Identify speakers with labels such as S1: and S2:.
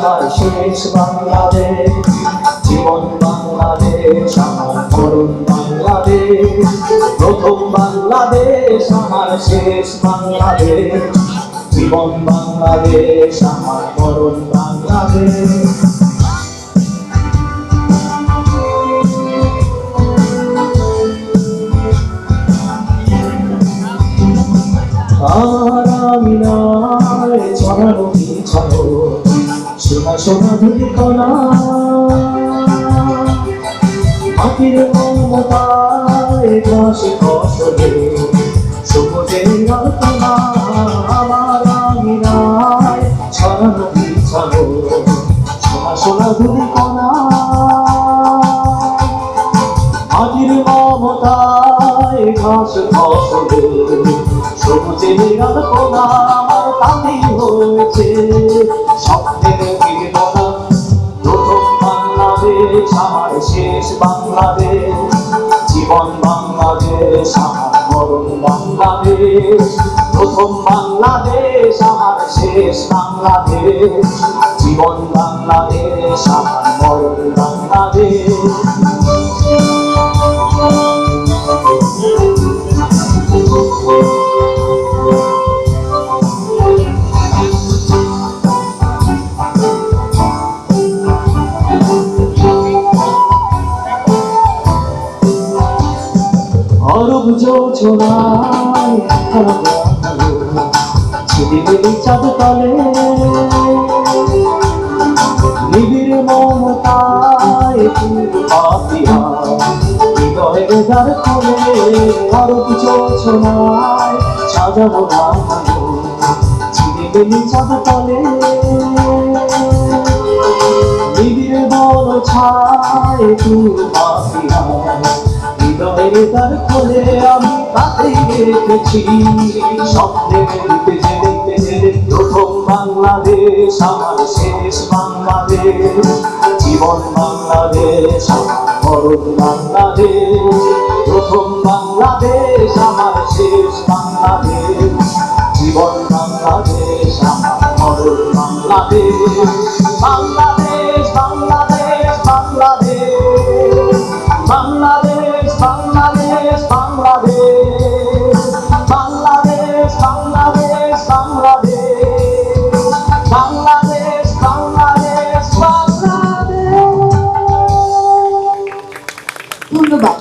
S1: আমার শেষ বাংলাদেশ, জীবন বাংলাদেশ আমার মরণ বাংলাদেশ, প্রথম বাংলাদেশ আমার শেষ বাংলাদেশ, জীবন বাংলাদেশ আমার মরণ বাংলাদেশ। আর আমি নাই ছড়ানো বিছানো সোনা সোনা ধুলি কণা, মাটির মমতায় ঘাসে ফসলে সবুজের আলপনা। আমার আমি নাই ছড়ানো বিছানো সোনা সোনা ধুলি কণা, মাটির মমতায় ঘাস ফসলে সবুজের আলপনা। আমার তাতেই হয়েছে স্বপ্নের বিড়ম্বনা, প্রথম বাংলাদেশ আমার শেষ বাংলাদেশ, জীবন বাংলাদেশ আমার মরণ বাংলাদেশ, প্রথম বাংলাদেশ আমার শেষ বাংলাদেশ, জীবন বাংলাদেশ আমার মরণ বাংলাদেশ। অরূপ যোজনায় ছিদিমেলি চাঁদ তলে, নিবিড় মমতায় পাপিয়া হৃদয়ের দ্বার খোলে। অরূপ যোজনায় সাজাবো না ছিদিমেলি চাঁদ তলে, নিবিড় বল ছায় পাপিয়া হৃদয়ের দ্বার খোলে। আমি তাতেই রেখেছি স্বপ্নের প্রথম বাংলাদেশ আমার শেষ বাংলাদেশ, জীবন বাংলাদেশ আমার মরণ বাংলাদেশ, প্রথম বাংলাদেশ আমার শেষ বাংলাদেশ, জীবন বাংলাদেশ আমার মরণ বাংলাদেশ। বাংলাদেশ বাংলাদেশ বাংলাদেশ বাংলাদেশ বাংলাদেশ বাংলাদেশ বাংলাদেশ বাংলাদেশ বাংলাদেশ বাংলাদেশ বাংলাদেশ।
S2: ধন্যবাদ।